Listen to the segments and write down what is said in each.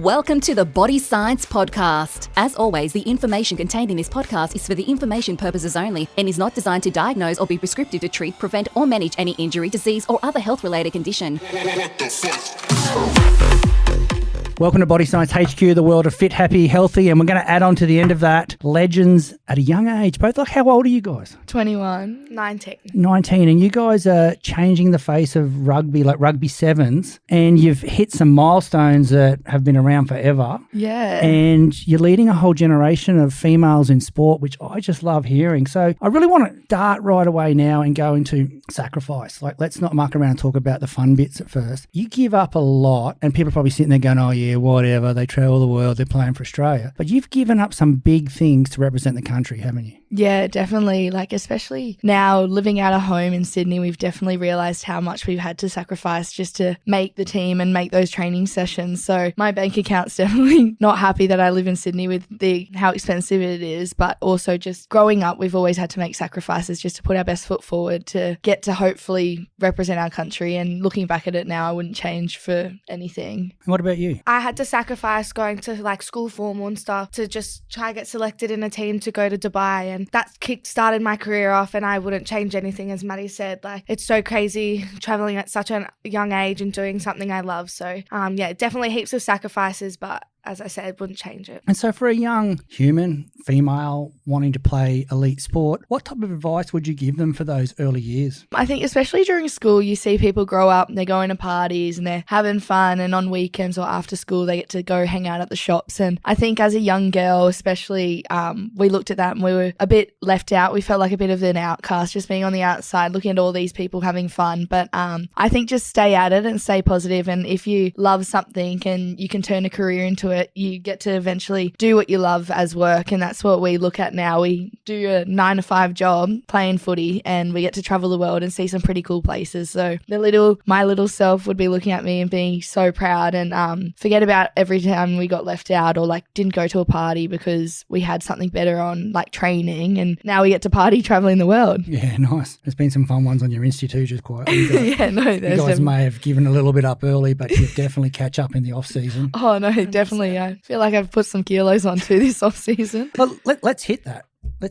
Welcome to the Body Science Podcast. As always, the information contained in this podcast is for the information purposes only and is not designed to diagnose or be prescriptive to treat, prevent, or manage any injury, disease, or other health-related condition. Welcome to Body Science HQ, the world of fit, happy, healthy, and we're going to add on to the end of that, legends at a young age. Both, like, how old are you guys? 21. 19. 19, and you guys are changing the face of rugby, like rugby sevens, and you've hit some milestones that have been around forever. Yeah. And you're leading a whole generation of females in sport, which I just love hearing. So I really want to start right away now and go into sacrifice. Like, let's not muck around and talk about the fun bits at first. You give up a lot, and people are probably sitting there going, oh yeah, whatever, they travel the world, they're playing for Australia. But you've given up some big things to represent the country, haven't you? Yeah, definitely. Like, especially now living out of home in Sydney, we've definitely realised how much we've had to sacrifice just to make the team and make those training sessions. So my bank account's definitely not happy that I live in Sydney with how expensive it is, but also just growing up, we've always had to make sacrifices just to put our best foot forward to get to hopefully represent our country. And looking back at it now, I wouldn't change for anything. And what about you? I had to sacrifice going to like school formal and stuff to just try to get selected in a team to go to Dubai, and that kick-started my career off, and I wouldn't change anything. As Maddi said, like, it's so crazy traveling at such a young age and doing something I love. So yeah, definitely heaps of sacrifices, but as I said, wouldn't change it. And so for a young human, female, wanting to play elite sport, what type of advice would you give them for those early years? I think especially during school, you see people grow up and they're going to parties and they're having fun, and on weekends or after school, they get to go hang out at the shops. And I think as a young girl, especially, we looked at that and we were a bit left out. We felt like a bit of an outcast, just being on the outside, looking at all these people having fun. But I think just stay at it and stay positive. And if you love something and you can turn a career into it, you get to eventually do what you love as work. And that's what we look at now. We do a 9-to-5 job playing footy, and we get to travel the world and see some pretty cool places. So my little self would be looking at me and being so proud, and forget about every time we got left out or like didn't go to a party because we had something better on, like training, and now we get to party traveling the world. Yeah, nice. There's been some fun ones on your Insta too, just quietly. Yeah, no, you guys may have given a little bit up early, but you definitely catch up in the off season. Oh no, 100%. Definitely. I feel like I've put some kilos on too this off season. Well, let's hit that.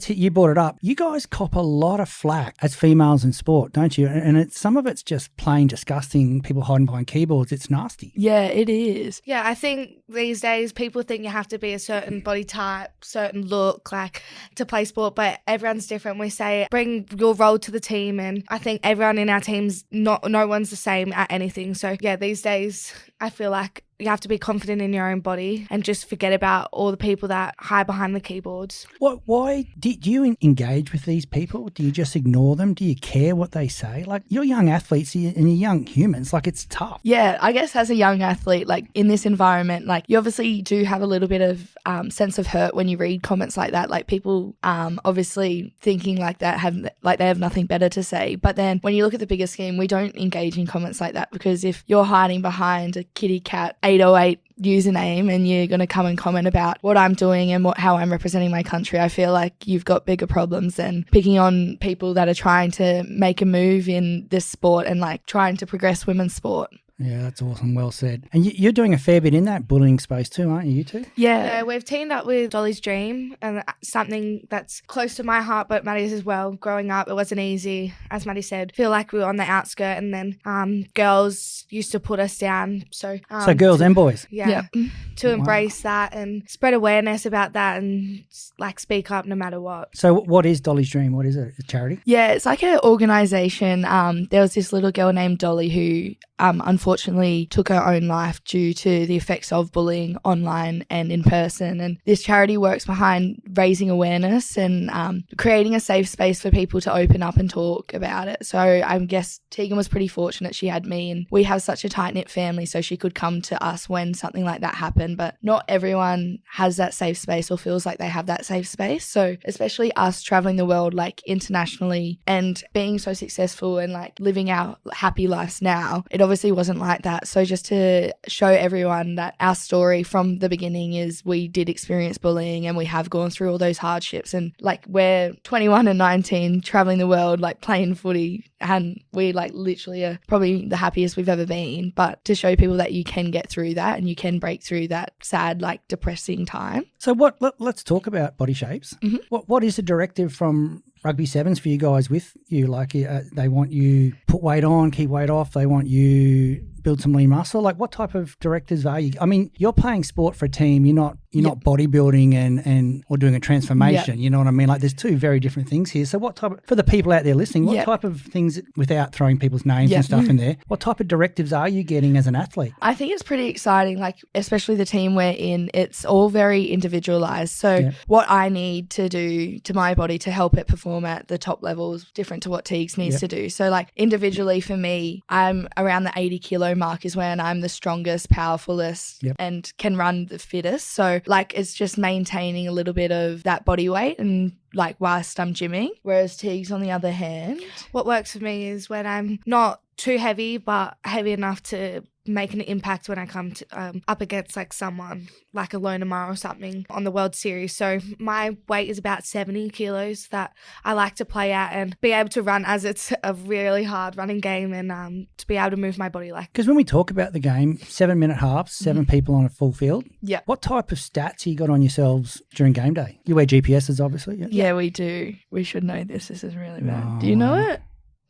You brought it up. You guys cop a lot of flack as females in sport, don't you? And some of it's just plain disgusting. People hiding behind keyboards. It's nasty. Yeah, it is. Yeah, I think these days people think you have to be a certain body type, certain look, like, to play sport, but everyone's different. We say bring your role to the team, and I think everyone in our team's no one's the same at anything. So yeah, these days I feel like you have to be confident in your own body and just forget about all the people that hide behind the keyboards. Why do you engage with these people? Do you just ignore them? Do you care what they say? Like, you're young athletes and you're young humans. Like, it's tough. Yeah, I guess as a young athlete, like in this environment, like you obviously do have a little bit of sense of hurt when you read comments like that. Like people obviously thinking like that they have nothing better to say. But then when you look at the bigger scheme, we don't engage in comments like that, because if you're hiding behind a kitty cat 808 username and you're going to come and comment about what I'm doing and how I'm representing my country, I feel like you've got bigger problems than picking on people that are trying to make a move in this sport and like trying to progress women's sport. Yeah, that's awesome. Well said. And you're doing a fair bit in that bullying space too, aren't you, you two? Yeah, we've teamed up with Dollys Dream, and something that's close to my heart, but Maddi's as well. Growing up, it wasn't easy. As Maddi said, feel like we were on the outskirt, and then girls used to put us down. So girls and boys? Yeah. To embrace that and spread awareness about that and like speak up no matter what. So what is Dollys Dream? What is it? A charity? Yeah, it's like an organisation. There was this little girl named Dolly who unfortunately took her own life due to the effects of bullying online and in person. And this charity works behind raising awareness and creating a safe space for people to open up and talk about it. So I guess Teagan was pretty fortunate she had me, and we have such a tight-knit family, so she could come to us when something like that happened. But not everyone has that safe space or feels like they have that safe space. So especially us traveling the world like internationally and being so successful and like living our happy lives now, it obviously wasn't like that. So just to show everyone that our story from the beginning is we did experience bullying and we have gone through all those hardships, and like we're 21 and 19 traveling the world like playing footy, and we like literally are probably the happiest we've ever been. But to show people that you can get through that and you can break through that sad, like depressing time. So let's talk about body shapes. Mhm. What is the directive from Rugby Sevens for you guys with you? Like they want you put weight on, keep weight off. They want you build some lean muscle. Like what type of directives are you? I mean, you're playing sport for a team. You're not bodybuilding and or doing a transformation. You know what I mean? Like there's two very different things here. So what type of, for the people out there listening, what type of things, without throwing people's names and stuff in there, what type of directives are you getting as an athlete? I think it's pretty exciting, like especially the team we're in, it's all very individualized. So what I need to do to my body to help it perform at the top levels different to what Teagues needs to do. So like individually for me, I'm around the 80 kilo mark is when I'm the strongest, powerfulest and can run the fittest. So like it's just maintaining a little bit of that body weight and like whilst I'm gymming. Whereas Teagues, on the other hand, what works for me is when I'm not too heavy but heavy enough to make an impact when I come to up against like someone like a Lonamar or something on the World Series. So my weight is about 70 kilos that I like to play at and be able to run, as it's a really hard running game, and to be able to move my body like. Because when we talk about the game, 7-minute halves, 7 people on a full field. Yeah. What type of stats you got on yourselves during game day? You wear GPSs, obviously. Yeah, we do. We should know this. This is really bad. Do you know it?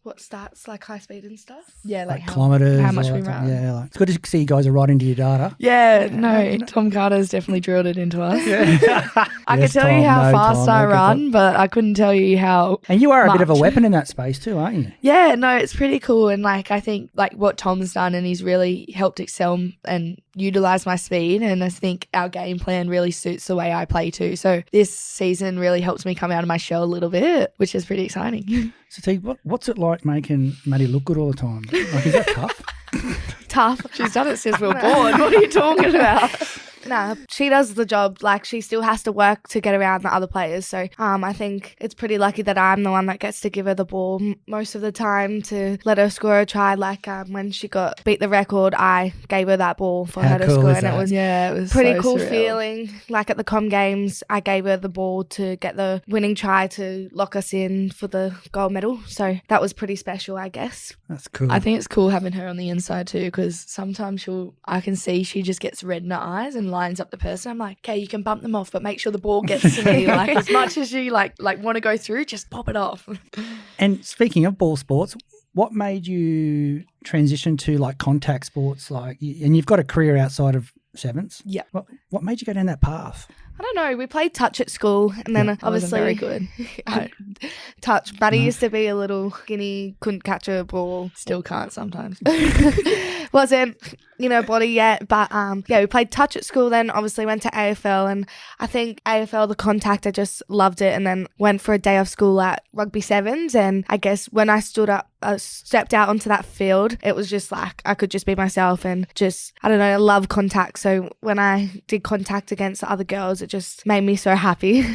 What stats, like high speed and stuff? Yeah, like kilometres. How much we run. Yeah, like, it's good to see you guys are right into your data. Yeah, no, Tom Carter's definitely drilled it into us. I Yes, could tell you Tom, how no, fast Tom, I okay, run, Tom. but I couldn't tell you how. And you are a bit of a much. weapon in that space too, aren't you? Yeah, no, it's pretty cool. And like I think like what Tom's done, and he's really helped excel and utilize my speed. And I think our game plan really suits the way I play too. So this season really helps me come out of my shell a little bit, which is pretty exciting. So, T, what's it like making Maddi look good all the time? Like, is that tough? Tough. She's done it since we were born. What are you talking about? Nah, she does the job. Like, she still has to work to get around the other players. So I think it's pretty lucky that I'm the one that gets to give her the ball most of the time to let her score a try. Like when she beat the record, I gave her that ball for her to cool score. is And that? it was was pretty so cool surreal. feeling. Like at the Com Games, I gave her the ball to get the winning try to lock us in for the gold medal. So that was pretty special, I guess. That's cool. I think it's cool having her on the inside too, because sometimes I can see she just gets red in her eyes and lines up the person. I'm like, okay, you can bump them off, but make sure the ball gets to me. Like as much as you like want to go through, just pop it off. And speaking of ball sports, what made you transition to like contact sports? Like, and you've got a career outside of sevens. Yeah. What made you go down that path? I don't know. We played touch at school, and then obviously very good. touch. Maddi used to be a little skinny, couldn't catch a ball. Still can't sometimes. Wasn't body yet, but we played touch at school. Then obviously went to AFL, and I think AFL, the contact, I just loved it. And then went for a day off school at Rugby Sevens, and I guess when I stepped out onto that field, it was just like I could just be myself, and just I don't know, I love contact. So when I did contact against the other girls, it just made me so happy.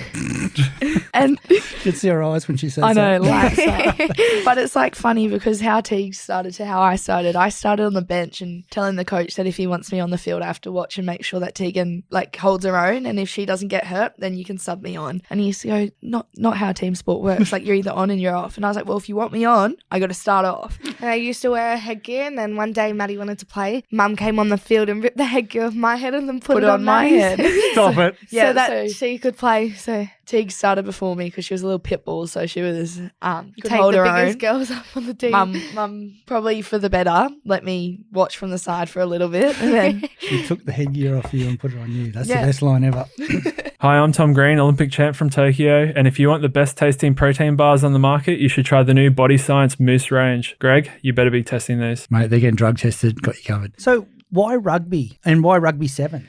And You could see her eyes when she says I know, that. lights up. But it's like funny because how Teague started to how I started. I started on the bench and telling the coach that if he wants me on the field, I have to watch and make sure that Teagan like holds her own, and if she doesn't get hurt, then you can sub me on. And he used to go, not how team sport works. Like you're either on and you're off. And I was like, well, if you want me on, I got to start off. And I used to wear a headgear, and then one day Maddi wanted to play. Mum came on the field and ripped the headgear off my head and then put it on my Maddi's. head. Stop it. Yeah, so that so- she could play. So Teague started before me because she was a little pit bull, so she was could take hold the her biggest own. girls up on the team. Mum, probably for the better, let me watch from the side for a little bit, and then She took the headgear off you and put it on you. That's Yeah. the best line ever. Hi, I'm Tom Green, Olympic champ from Tokyo, and if you want the best tasting protein bars on the market, you should try the new Body Science Mousse range. Greg, you better be testing these. Mate, they're getting drug tested. Got you covered. So why rugby and why rugby 7?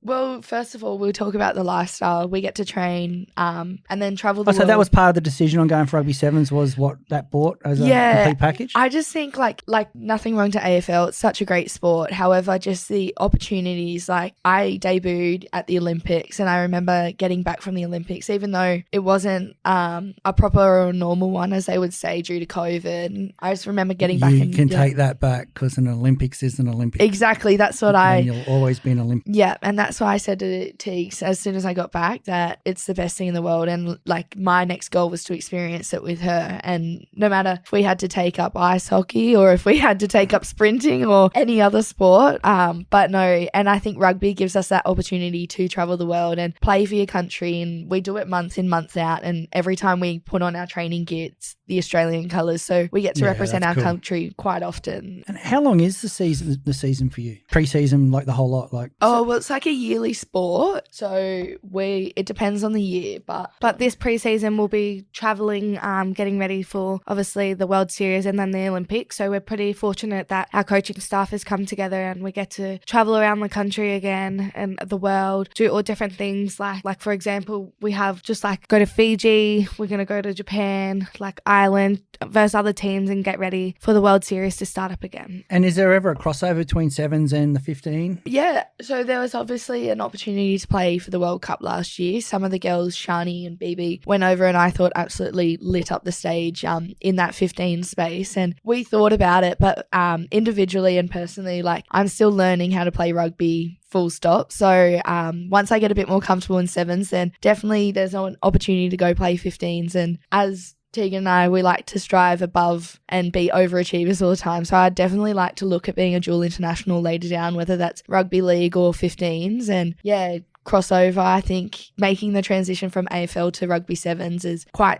well, first of all, we'll talk about the lifestyle. We get to train, and then travel the So world. that was part of the decision on going for rugby 7s was what that bought as a complete package? I just think like nothing wrong to AFL. It's such a great sport. However, just the opportunities, like I debuted at the Olympics, and I remember getting back from the Olympics, even though it wasn't a proper or normal one, as they would say, due to COVID. And I just remember getting back. You and can take that back because an Olympics is an Olympics. Exactly. exactly. That's what And you'll always be an Olympic. Yeah, and that's why I said to Teags as soon as I got back that it's the best thing in the world, and like my next goal was to experience it with her. And no matter if we had to take up ice hockey or if we had to take up sprinting or any other sport, but no, and I think rugby gives us that opportunity to travel the world and play for your country, and we do it month in, month out, and every time we put on our training gear, it's the Australian colours, so we get to represent our country quite often. And how long is the season for you? Pre-season, like the whole lot? Well, it's like a yearly sport, so it depends on the year, but this pre-season we'll be travelling, getting ready for obviously the World Series and then the Olympics, so we're pretty fortunate that our coaching staff has come together and we get to travel around the country again and the world, do all different things, like for example, we have just like go to Fiji, we're going to go to Japan, like Ireland, versus other teams and get ready for the World Series to start up again. And is there ever a crossover between sevens and the 15? Yeah, so there was obviously an opportunity to play for the World Cup last year. Some of the girls, Shani and Bibi, went over and I thought absolutely lit up the stage in that 15 space. And we thought about it, but individually and personally, like I'm still learning how to play rugby full stop. So once I get a bit more comfortable in sevens, then definitely there's an opportunity to go play 15s. And as Teagan and I, we like to strive above and be overachievers all the time. So I'd definitely like to look at being a dual international later down, whether that's rugby league or 15s. And yeah, crossover, I think making the transition from AFL to rugby sevens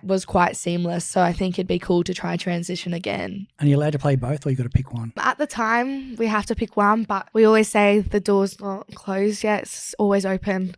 was quite seamless. So I think it'd be cool to try transition again. And you're allowed to play both, or you got to pick one? At the time, we have to pick one, but we always say the door's not closed yet. It's always open.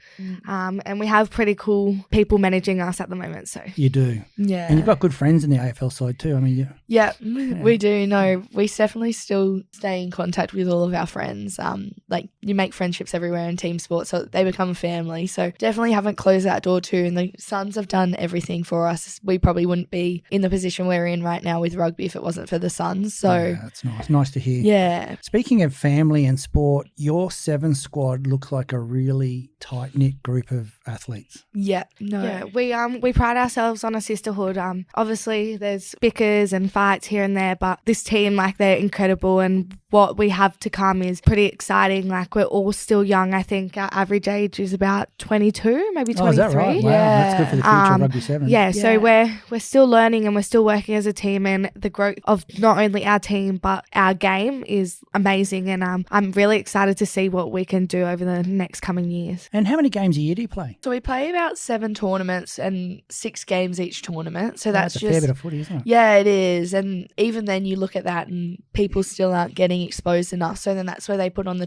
And we have pretty cool people managing us at the moment. So you do. Yeah. And you've got good friends in the AFL side too. I mean, yeah, we do. No, we definitely still stay in contact with all of our friends. Like you make friendships everywhere in team sports, so they become family. So definitely haven't closed that door too. And the Suns have done everything for us. We probably wouldn't be in the position we're in right now with rugby if it wasn't for the Suns. So yeah, that's nice. Nice to hear. Yeah. Speaking of family and sport, your seven squad looks like a really tight-knit group of athletes. Yeah. No. Yeah, we pride ourselves on a sisterhood. Obviously there's bickers and fights here and there, but this team, like, they're incredible, and what we have to come is pretty exciting. Like, we're all still young. I think our average age is about 22, maybe 23. Oh, is that right? Wow, that's good for the future of rugby sevens. Yeah, so we're still learning and we're still working as a team, and the growth of not only our team but our game is amazing, and I'm really excited to see what we can do over the next coming years. And how many games a year do you play? So we play about 7 tournaments and 6 games each tournament. So that's a just fair bit of footy, isn't it? Yeah, it is. And even then you look at that and people still aren't getting exposed enough. So then that's where they put on the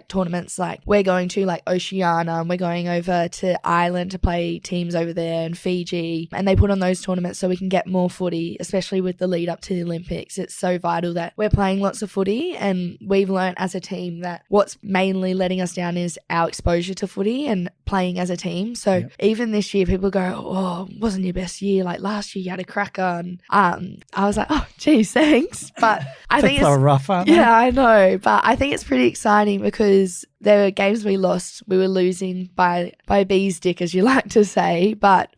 tournaments, like we're going to like Oceania, and we're going over to Ireland to play teams over there, and Fiji, and they put on those tournaments so we can get more footy, especially with the lead up to the Olympics. It's so vital that we're playing lots of footy, and we've learned as a team that what's mainly letting us down is our exposure to footy and playing as a team. So even this year people go, oh, wasn't your best year, like last year you had a cracker, and I was like, oh geez, thanks. But I think it's rough, aren't they? Yeah, I know, but I think it's pretty exciting because there were games we lost. We were losing by B's dick, as you like to say, but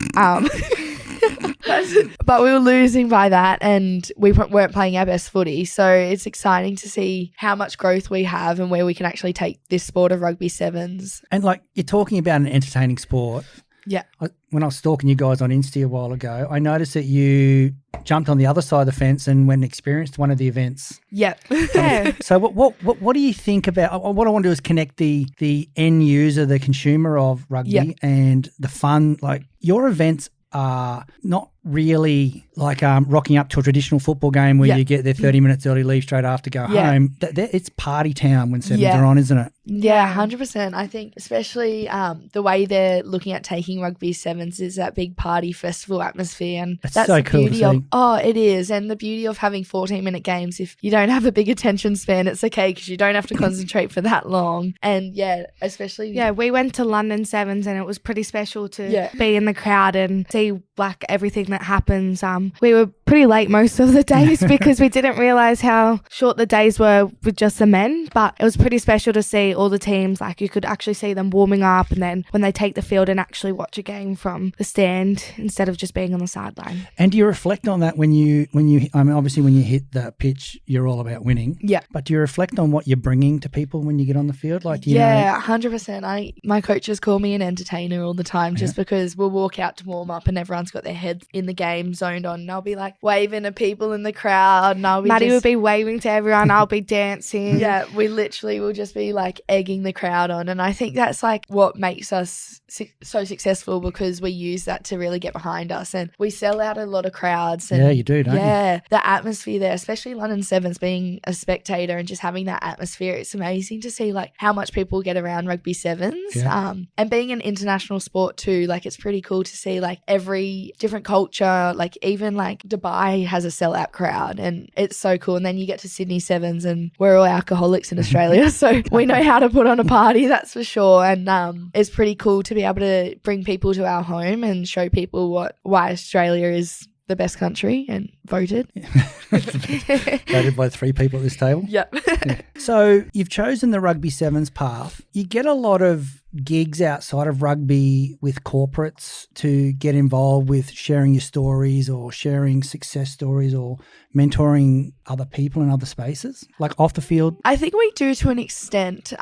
but we were losing by that, and we weren't playing our best footy. So it's exciting to see how much growth we have and where we can actually take this sport of rugby sevens. And like, you're talking about an entertaining sport. Yeah. When I was stalking you guys on Insta a while ago, I noticed that you jumped on the other side of the fence and went and experienced one of the events. Yeah. So what do you think about, what I want to do is connect the end user, the consumer of rugby and the fun. Like, your events are not really like rocking up to a traditional football game where you get there 30 minutes early, leave straight after, go home. It's party town when sevens are on, isn't it? Yeah, 100%. I think especially the way they're looking at taking rugby sevens is that big party festival atmosphere, and that's so the cool beauty to of see. it is, and the beauty of having 14-minute games. If you don't have a big attention span, it's okay because you don't have to concentrate for that long. And especially we went to London Sevens, and it was pretty special to be in the crowd and see like everything that happens. We were pretty late most of the days because we didn't realise how short the days were with just the men. But it was pretty special to see all the teams. Like, you could actually see them warming up, and then when they take the field and actually watch a game from the stand instead of just being on the sideline. And do you reflect on that when you I mean, obviously when you hit the pitch, you're all about winning. Yeah. But do you reflect on what you're bringing to people when you get on the field? Like, you know, 100%. My coaches call me an entertainer all the time just because we'll walk out to warm up and everyone's got their heads in the game zoned on, and I'll be like waving at people in the crowd, and I'll be Maddie would be waving to everyone. I'll be dancing. Yeah, we literally will just be like egging the crowd on, and I think that's like what makes us so successful, because we use that to really get behind us, and we sell out a lot of crowds. And you do, don't you? Yeah, the atmosphere there, especially London Sevens, being a spectator and just having that atmosphere, it's amazing to see like how much people get around rugby sevens. And being an international sport too, like it's pretty cool to see like every different culture, like even like Dubai has a sellout crowd, and it's so cool. And then you get to Sydney Sevens and we're all alcoholics in Australia, so we know how to put on a party, that's for sure. And it's pretty cool to be able to bring people to our home and show people why Australia is the best country and voted. Voted by 3 people at this table. Yep. So you've chosen the rugby sevens path. You get a lot of gigs outside of rugby with corporates to get involved with sharing your stories or sharing success stories or mentoring other people in other spaces, like off the field? I think we do to an extent.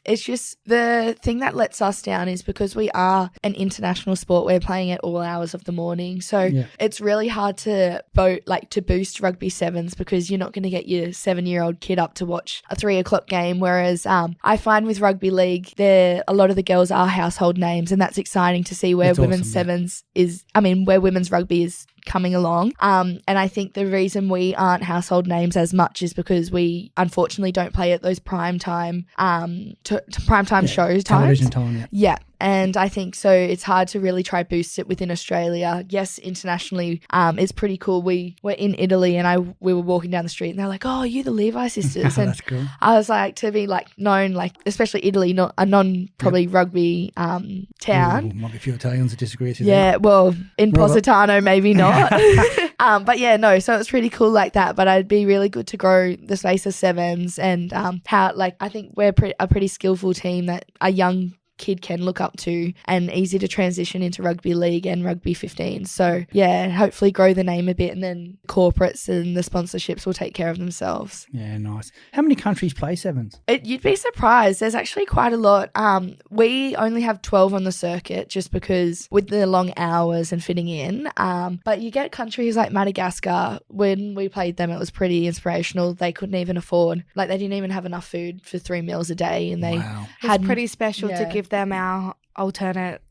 It's just the thing that lets us down is because we are an international sport, we're playing at all hours of the morning. So it's really hard to boost rugby sevens, because you're not going to get your 7-year-old kid up to watch a 3:00 game. Whereas I find with rugby league, a lot of the girls are household names, and that's exciting to see where That's women's awesome, sevens is. I mean, where women's rugby is coming along. And I think the reason we aren't household names as much is because we unfortunately don't play at those primetime shows Television times. time, Yeah. And I think so it's hard to really try boost it within Australia. Yes, internationally, it's pretty cool. We were in Italy and we were walking down the street and they're like, "Oh, you the Levi sisters." And That's cool. I was like, to be like known, like especially Italy, not a non-probably rugby town. Ooh, might be a few Italians that disagree with you. Yeah, well, in Well, Positano, maybe not. But yeah, no, so it's pretty cool like that. But it'd be really good to grow the space of sevens, and how, like, I think we're a pretty skillful team that a young kid can look up to, and easy to transition into rugby league and rugby 15. So yeah, hopefully grow the name a bit, and then corporates and the sponsorships will take care of themselves. Yeah, nice. How many countries play sevens? You'd be surprised. There's actually quite a lot. We only have 12 on the circuit just because with the long hours and fitting in. But you get countries like Madagascar. When we played them, it was pretty inspirational. They couldn't even afford, like they didn't even have enough food for 3 meals a day, and they It's pretty special to give them our alternate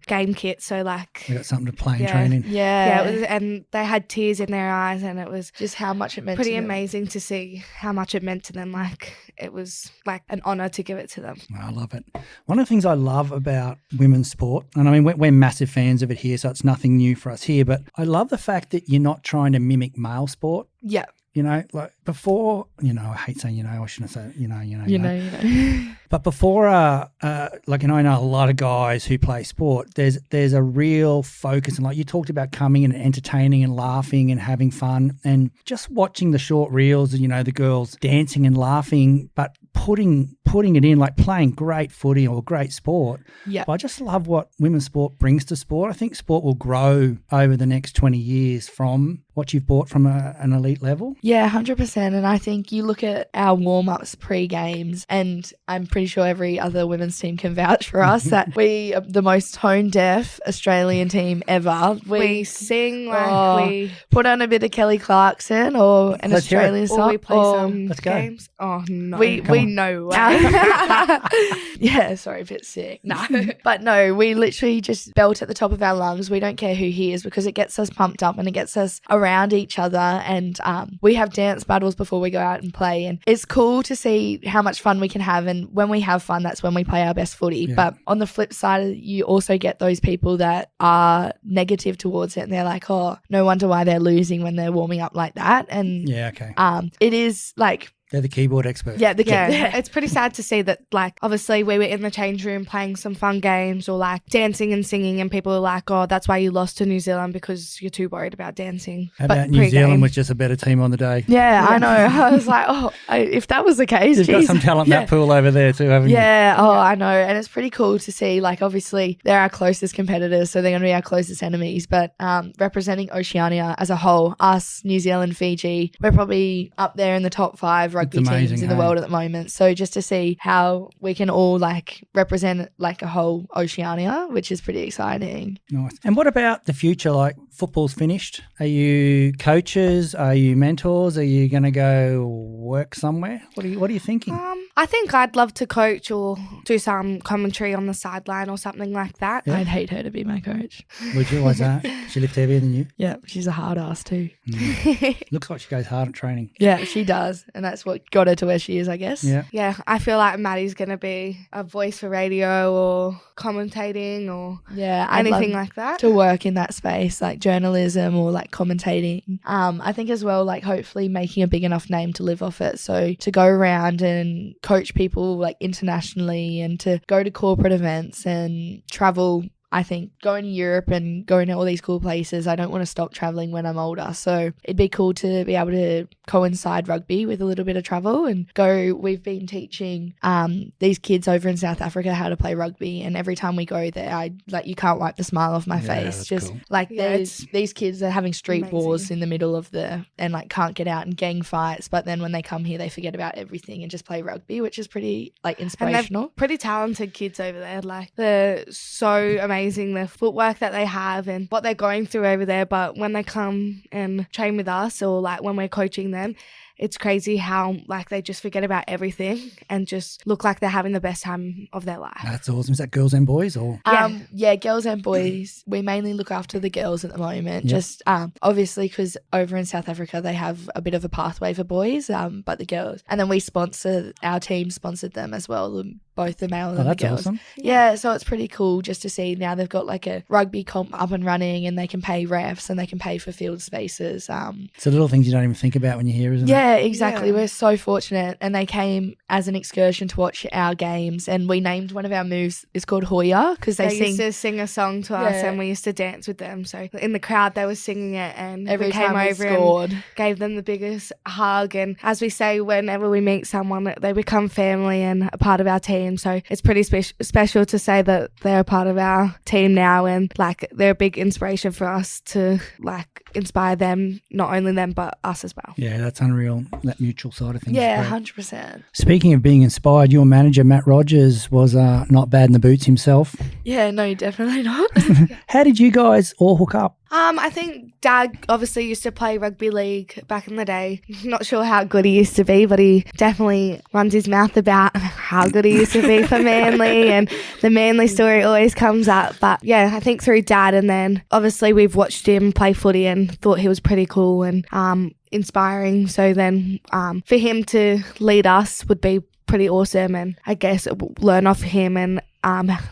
game kit, so like We got something to play and train in. Yeah, it was, and they had tears in their eyes, and it was just how much it meant pretty to them. amazing to see how much it meant to them. Like, it was like an honor to give it to them. I love it. One of the things I love about women's sport, and I mean, we're massive fans of it here, so it's nothing new for us here, but I love the fact that you're not trying to mimic male sport. Yeah. You know, like before, I hate saying, I shouldn't say, you know. But before, like, I know a lot of guys who play sport, there's a real focus. And like you talked about coming and entertaining and laughing and having fun, and just watching the short reels, the girls dancing and laughing, but putting it in, like playing great footy or great sport. Yeah. I just love what women's sport brings to sport. I think sport will grow over the next 20 years from what you've bought from an elite level. Yeah, 100%. And I think you look at our warm-ups pre-games, and I'm pretty sure every other women's team can vouch for us that we are the most tone-deaf Australian team ever. We sing like we put on a bit of Kelly Clarkson or an Let's hear it. Australian song. or we play some Let's go. games. Oh no, We know. Yeah, sorry, a bit sick. No. But no, we literally just belt at the top of our lungs. We don't care who hears, because it gets us pumped up and it gets us around each other. And we have dance battles before we go out and play. And it's cool to see how much fun we can have. And when we have fun, that's when we play our best footy. Yeah. But on the flip side, you also get those people that are negative towards it. And they're like, oh, no wonder why they're losing when they're warming up like that. And Yeah, okay. it is like, They're the keyboard experts. Yeah, It's pretty sad to see that, like, obviously we were in the change room playing some fun games or like dancing and singing, and people were like, oh, that's why you lost to New Zealand, because you're too worried about dancing. How about New Zealand was just a better team on the day? Yeah, I know. I was like, if that was the case, you've got some talent in that pool over there too, haven't you? Yeah, I know. And it's pretty cool to see, like, obviously they're our closest competitors, so they're going to be our closest enemies, but representing Oceania as a whole, us, New Zealand, Fiji, we're probably up there in the top 5 rugby teams in the world at the moment. So just to see how we can all, like, represent, like, a whole Oceania, which is pretty exciting. Nice. And what about the future? Like, football's finished. Are you coaches? Are you mentors? Are you going to go work somewhere? What are you thinking? I think I'd love to coach or do some commentary on the sideline or something like that. Yeah. I'd hate her to be my coach. Would you? Why's that? She lift heavier than you? Yeah, she's a hard ass too. Looks like she goes hard at training. Yeah, she does. And that's what got her to where she is, I guess. Yeah. Yeah, I feel like Maddi's going to be a voice for radio or commentating or anything like that. To work in that space, like journalism or like commentating. I think as well, like hopefully making a big enough name to live off it. So to go around and coach people like internationally and to go to corporate events and travel. I think going to Europe and going to all these cool places, I don't want to stop traveling when I'm older. So it'd be cool to be able to coincide rugby with a little bit of travel and go. We've been teaching these kids over in South Africa how to play rugby, and every time we go there, you can't wipe the smile off my face. Just cool. Like these kids are having street wars in the middle of and like can't get out and gang fights, but then when they come here, they forget about everything and just play rugby, which is pretty like inspirational. And they're pretty talented kids over there. Like they're so amazing. The footwork that they have and what they're going through over there, but when they come and train with us or like when we're coaching them, it's crazy how like they just forget about everything and just look like they're having the best time of their life. That's awesome. Is that girls and boys or? Yeah, girls and boys. We mainly look after the girls at the moment. Yep. Just obviously because over in South Africa they have a bit of a pathway for boys, but the girls. And then our team sponsored them as well. Both the male and the girls. That's awesome. Yeah, so it's pretty cool just to see now they've got like a rugby comp up and running and they can pay refs and they can pay for field spaces. So little things you don't even think about when you're here, isn't it? Yeah, exactly. Yeah. We're so fortunate. And they came as an excursion to watch our games, and we named one of our moves, it's called Hoya, because they used to sing a song to us and we used to dance with them. So in the crowd they were singing it, and every we came time over and gave them the biggest hug. And as we say, whenever we meet someone, they become family and a part of our team. So it's pretty special to say that they're a part of our team now, and like they're a big inspiration for us to like inspire them, not only them but us as well. Yeah, that's unreal, that mutual side of things. Yeah, 100%. Speaking of being inspired, your manager Matt Rogers was not bad in the boots himself. Yeah, no, definitely not. How did you guys all hook up? I think Dad obviously used to play rugby league back in the day. Not sure how good he used to be, but he definitely runs his mouth about how good he used to be for Manly, and the Manly story always comes up. But yeah, I think through Dad, and then obviously we've watched him play footy and thought he was pretty cool and inspiring. So then for him to lead us would be pretty awesome, and I guess learn off him and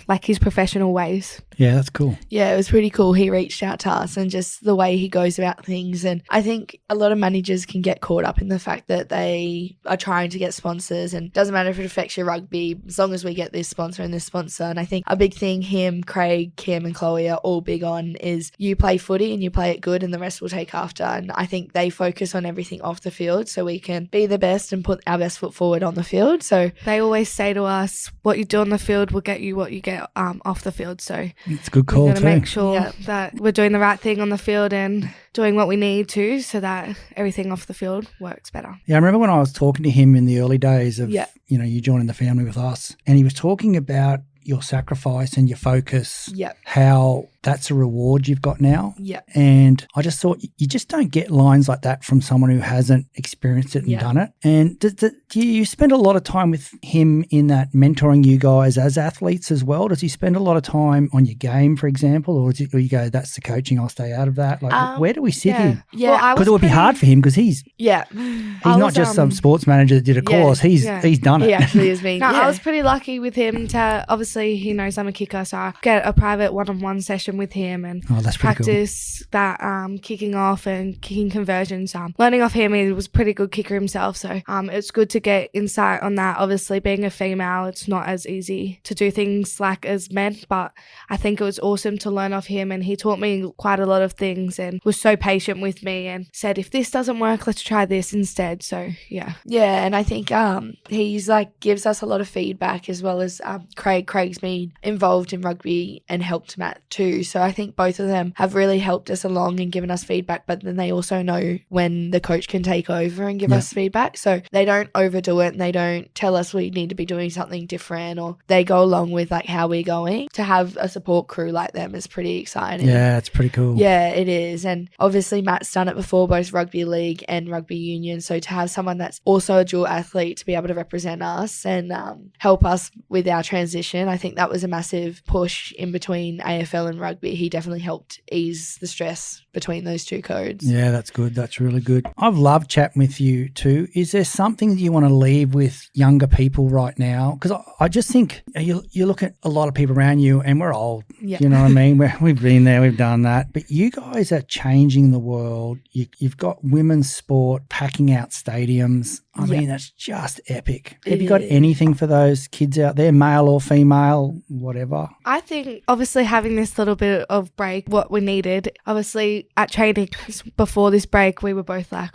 like his professional ways. Yeah, that's cool. Yeah, it was pretty cool. He reached out to us and just the way he goes about things. And I think a lot of managers can get caught up in the fact that they are trying to get sponsors, and it doesn't matter if it affects your rugby, as long as we get this sponsor and this sponsor. And I think a big thing him, Craig, Kim and Chloe are all big on is you play footy and you play it good and the rest will take after. And I think they focus on everything off the field so we can be the best and put our best foot forward on the field. So they always say to us, what you do on the field will get you what you get off the field. So it's a good call we're too. Make sure that we're doing the right thing on the field and doing what we need to, so that everything off the field works better. Yeah, I remember when I was talking to him in the early days of you joining the family with us, and he was talking about your sacrifice and your focus, how that's a reward you've got now. And I just thought you just don't get lines like that from someone who hasn't experienced it and done it. And do you spend a lot of time with him in that mentoring you guys as athletes as well? Does he spend a lot of time on your game, for example, or you go, that's the coaching, I'll stay out of that? Like, where do we sit here? Yeah, because it would be hard for him because he's not just some sports manager that did a course. He's done it. He actually has been. I was pretty lucky with him to, obviously he knows I'm a kicker, so I get a private one-on-one session session with him and that's pretty cool. practice that kicking off and kicking conversions. Learning off him, he was a pretty good kicker himself, so it's good to get insight on that. Obviously, being a female, it's not as easy to do things like as men, but I think it was awesome to learn off him, and he taught me quite a lot of things and was so patient with me and said, if this doesn't work, let's try this instead. So yeah, and I think he's like gives us a lot of feedback, as well as Craig's been involved in rugby and helped Matt too, so I think both of them have really helped us along and given us feedback, but then they also know when the coach can take over and give us feedback, so they don't overdo it and they don't tell us we need to be doing something different, or they go along with like how we're going. To have a support crew like them is pretty exciting. Yeah, it's pretty cool. Yeah, it is. And obviously Matt's done it before, both rugby league and rugby union, so to have someone that's also a dual athlete to be able to represent us and help us with our transition, I think that was a massive push in between AFL and rugby. He definitely helped ease the stress between those two codes. Yeah, that's good. That's really good. I've loved chatting with you too. Is there something that you want to leave with younger people right now? Because I just think you look at a lot of people around you and we're old. Yeah. You know what I mean? We've been there, we've done that. But you guys are changing the world. You've got women's sport packing out stadiums. I mean, that's just epic. Have you got anything for those kids out there, male or female, whatever? I think obviously having this little bit of break, what we needed, obviously at training before this break, we were both like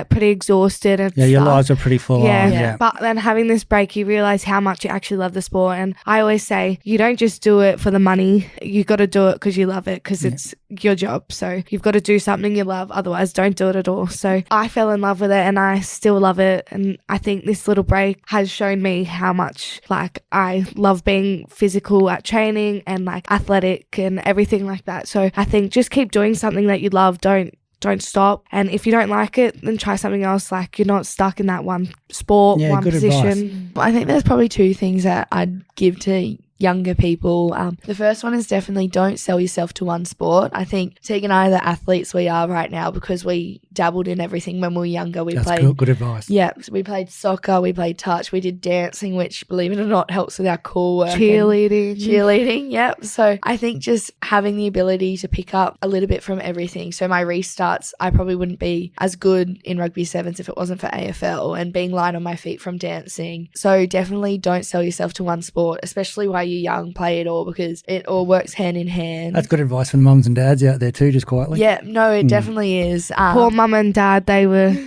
pretty exhausted and Yeah, your stuff. lives are pretty full on. Yeah. But then having this break, you realise how much you actually love the sport. And I always say, you don't just do it for the money. You got to do it because you love it, because it's your job. So you've got to do something you love. Otherwise, don't do it at all. So I fell in love with it and I still love it. And I think this little break has shown me how much like I love being physical at training and like athletic and everything like that. So I think just keep doing something that you love. Don't stop. And if you don't like it, then try something else. Like, you're not stuck in that one sport, one good position. advice. I think there's probably two things that I'd give to younger people. The first one is definitely don't sell yourself to one sport. I think Teagan and I are the athletes we are right now because we dabbled in everything when we were younger. That's good advice. Yeah, so we played soccer, we played touch, we did dancing, which, believe it or not, helps with our core work. Cheerleading, yep. So I think just having the ability to pick up a little bit from everything. So my restarts, I probably wouldn't be as good in rugby sevens if it wasn't for AFL and being light on my feet from dancing. So definitely don't sell yourself to one sport, especially while you're young. Play it all because it all works hand in hand. That's good advice for the mums and dads out there too, just quietly. Yeah, no, it definitely is. Poor mum and dad,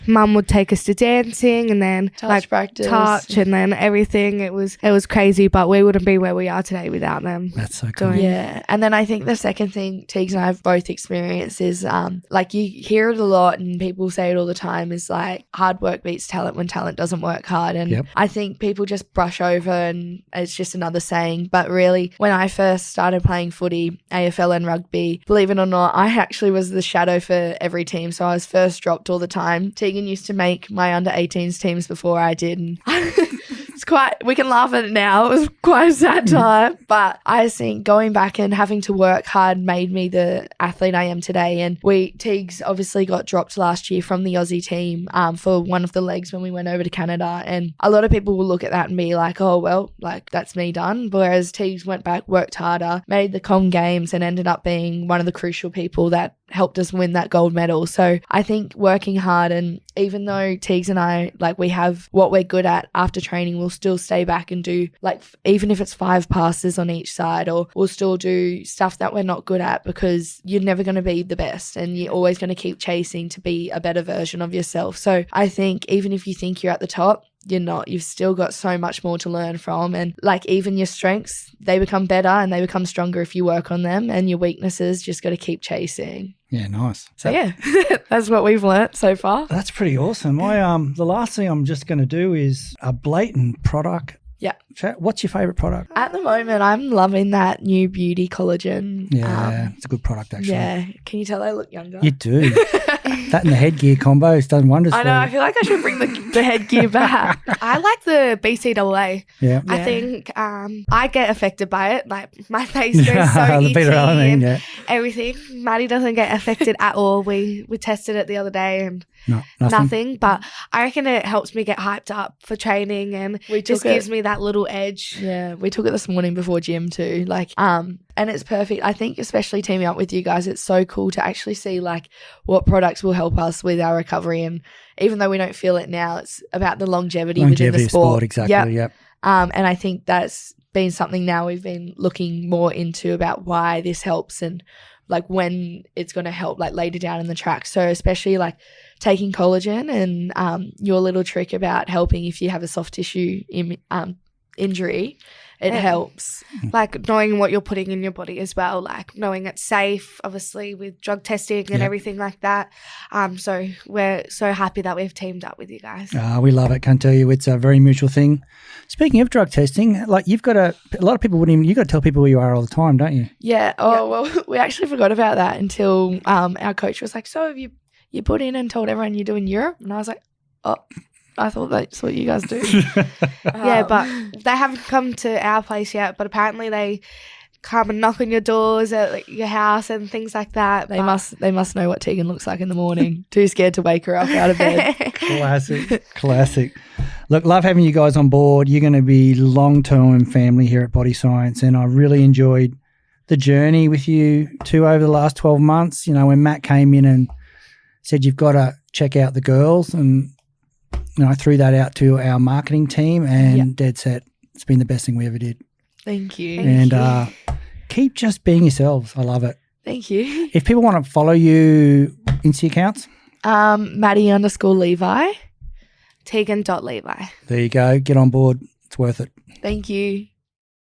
mum would take us to dancing and then touch practice. And then everything. It was crazy, but we wouldn't be where we are today without them. That's so cool. Yeah. And then I think the second thing Teags and I have both experienced is like you hear it a lot and people say it all the time is like hard work beats talent when talent doesn't work hard. And I think people just brush over and it's just another saying. But really, when I first started playing footy, AFL and rugby, believe it or not, I actually was the shadow for every team. So I was first dropped all the time. Teagan used to make my under 18s teams before I did. And we can laugh at it now. It was quite a sad time. But I think going back and having to work hard made me the athlete I am today. And Teags obviously got dropped last year from the Aussie team for one of the legs when we went over to Canada. And a lot of people will look at that and be like, oh, well, like that's me done. Whereas Teags went back, worked harder, made the Com Games and ended up being one of the crucial people that helped us win that gold medal. So I think working hard, and even though Teags and I, like we have what we're good at after training, we'll still stay back and do like, even if it's 5 passes on each side, or we'll still do stuff that we're not good at because you're never going to be the best and you're always going to keep chasing to be a better version of yourself. So I think even if you think you're at the top, you're not. You've still got so much more to learn from. And like even your strengths, they become better and they become stronger if you work on them, and your weaknesses just got to keep chasing. Yeah, nice. So yeah, that's what we've learnt so far. That's pretty awesome. The last thing I'm just going to do is a blatant product. Yeah. What's your favourite product? At the moment, I'm loving that new beauty collagen. Yeah, it's a good product actually. Yeah. Can you tell I look younger? You do. That and the headgear combo has done wonders I for know. you. I feel like I should bring the headgear back. I like the BCAA. Yeah. I think I get affected by it. Like my face goes so The itchy Peter Allen, and yeah. everything. Maddie doesn't get affected at all. We tested it the other day and No, nothing. But I reckon it helps me get hyped up for training and just gives me that little edge. Yeah, we took it this morning before gym too. Like, and it's perfect. I think especially teaming up with you guys, it's so cool to actually see like what products will help us with our recovery. And even though we don't feel it now, it's about the longevity within the of sport. exactly. Yep. And I think that's been something now we've been looking more into about why this helps and like when it's going to help like later down in the track. So especially like taking collagen and your little trick about helping if you have a soft tissue injury, it helps. Like knowing what you're putting in your body as well, like knowing it's safe, obviously with drug testing and everything like that. So we're so happy that we've teamed up with you guys. We love it. Can't tell you. It's a very mutual thing. Speaking of drug testing, like you've got a lot of people wouldn't even, you've got to tell people who you are all the time, don't you? Yeah. Oh, well, we actually forgot about that until our coach was like, so have you put in and told everyone you're doing Europe? And I was like, oh, I thought that's what you guys do. Yeah, but they haven't come to our place yet, but apparently they come and knock on your doors at like, your house and things like that. They must know what Teagan looks like in the morning. Too scared to wake her up out of bed. Classic. Look, love having you guys on board. You're going to be long-term family here at Body Science, and I really enjoyed the journey with you too over the last 12 months. You know, when Matt came in and said you've got to check out the girls, and I threw that out to our marketing team, and dead set, it's been the best thing we ever did. Thank you. And keep just being yourselves. I love it. Thank you. If people want to follow you, Insta accounts? Maddi_Levi, Teagan.Levi. There you go. Get on board. It's worth it. Thank you.